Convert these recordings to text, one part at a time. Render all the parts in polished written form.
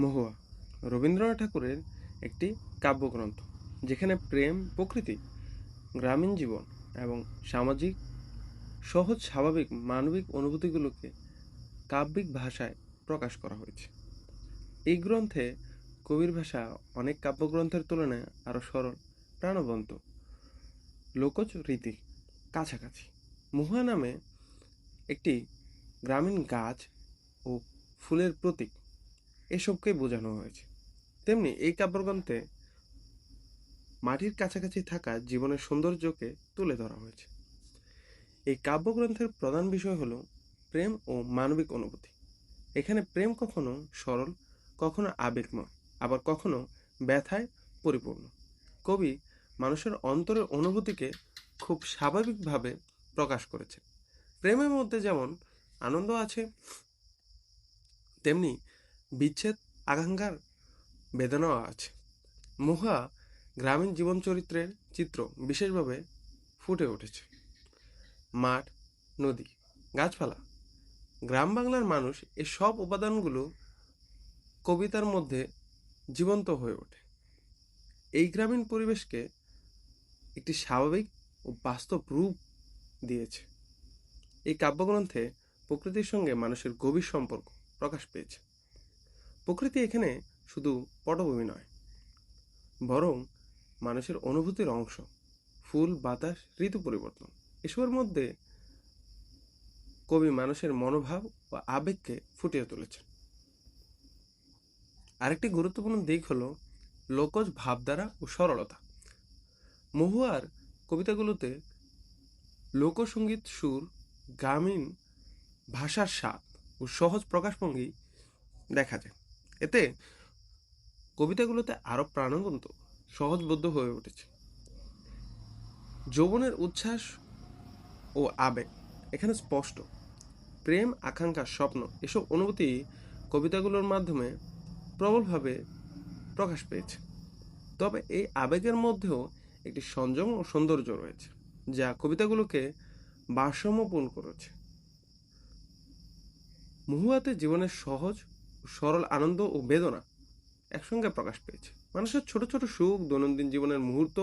মহুয়া রবীন্দ্রনাথ ঠাকুরের একটি কাব্যগ্রন্থ, যেখানে প্রেম, প্রকৃতি, গ্রামীণ জীবন এবং সামাজিক সহজ স্বাভাবিক মানবিক অনুভূতিগুলোকে কাব্যিক ভাষায় প্রকাশ করা হয়েছে। এই গ্রন্থে কবির ভাষা অনেক কাব্যগ্রন্থের তুলনায় আরও সরল, প্রাণবন্ত, লোকজ রীতি কাছাকাছি। মহুয়া নামে একটি গ্রামীণ গাছ ও ফুলের প্রতীক এসবকে বোঝানো হয়েছে। তেমনি এই কাব্যগ্রন্থে মাটির কাছাকাছি থাকা জীবনের সৌন্দর্যকে তুলে ধরা হয়েছে। এই কাব্যগ্রন্থের প্রধান বিষয় হলো প্রেম ও মানবিক অনুভূতি। এখানে প্রেম কখনো সরল, কখনো আবেগময়, আবার কখনো ব্যথায় পরিপূর্ণ। কবি মানুষের অন্তরের অনুভূতিকে খুব স্বাভাবিকভাবে প্রকাশ করেছে। প্রেমের মধ্যে যেমন আনন্দ আছে, তেমনি বিচ্ছেদ, আকাঙ্ক্ষার বেদনাও আছে। মহুয়া গ্রামীণ জীবন চরিত্রের চিত্র বিশেষভাবে ফুটে উঠেছে। মাঠ, নদী, গাছপালা, গ্রাম বাংলার মানুষ, এই সব উপাদানগুলো কবিতার মধ্যে জীবন্ত হয়ে ওঠে। এই গ্রামীণ পরিবেশকে একটি স্বাভাবিক ও বাস্তব রূপ দিয়েছে। এই কাব্যগ্রন্থে প্রকৃতির সঙ্গে মানুষের গভীর সম্পর্ক প্রকাশ পেয়েছে। প্রকৃতি এখানে শুধু পটভূমি নয়, বরং মানুষের অনুভূতির অংশ। ফুল, বাতাস, ঋতু পরিবর্তন, এসবের মধ্যে কবি মানুষের মনোভাব ও আবেগকে ফুটিয়ে তুলেছেন। আরেকটি গুরুত্বপূর্ণ দিক হলো লোকজ ভাবধারা ও সরলতা। মহুয়ার কবিতাগুলোতে লোকসঙ্গীত সুর, গ্রামীণ ভাষার স্বাদ ও সহজ প্রকাশভঙ্গি দেখা যায়। এতে কবিতাগুলোতে আরো প্রাণবন্ত, সহজবোধ্য হয়ে উঠেছে। যৌবনের উচ্ছ্বাস ও আবেগ এখানে স্পষ্ট। প্রেম, আকাঙ্ক্ষা, স্বপ্ন, এসব অনুভূতি কবিতাগুলোর মাধ্যমে প্রবলভাবে প্রকাশ পেয়েছে। তবে এই আবেগের মধ্যেও একটি সংযম ও সৌন্দর্য রয়েছে, যা কবিতাগুলোকে ভারসাম্যপূর্ণ করেছে। মহুয়াতে জীবনের সহজ ও সরল আনন্দ ও বেদনা একসঙ্গে প্রকাশ পেয়েছে। মানুষের ছোট ছোট সুখ, দৈনন্দিন জীবনের মুহূর্ত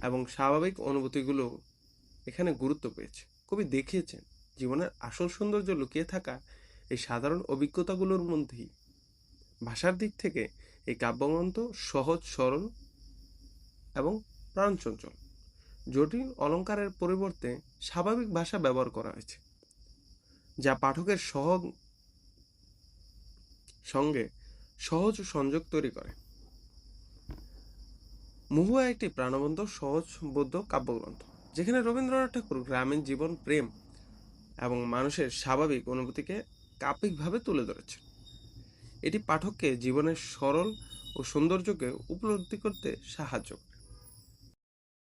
এবং স্বাভাবিক অনুভূতিগুলো এখানে গুরুত্ব পেয়েছে। কবি দেখিয়েছেন জীবনের আসল সৌন্দর্য লুকিয়ে থাকা এই সাধারণ অভিজ্ঞতাগুলোর মধ্যেই। ভাষার দিক থেকে এই কাব্যগ্রন্থ সহজ, সরল এবং প্রাণচঞ্চল। জটিল অলঙ্কারের পরিবর্তে স্বাভাবিক ভাষা ব্যবহার করা হয়েছে, যা পাঠকের সঙ্গে সহজ সংযোগ তৈরি করে। মহুয়া একটি প্রাণবন্ত, সহজবোধ্য কাব্যগ্রন্থ, যেখানে রবীন্দ্রনাথ ঠাকুর গ্রামীণ জীবন, প্রেম এবং মানুষের স্বাভাবিক অনুভূতিকে কাব্যিকভাবে তুলে ধরেছে। এটি পাঠককে জীবনের সরল ও সৌন্দর্যকে উপলব্ধি করতে সাহায্য করে।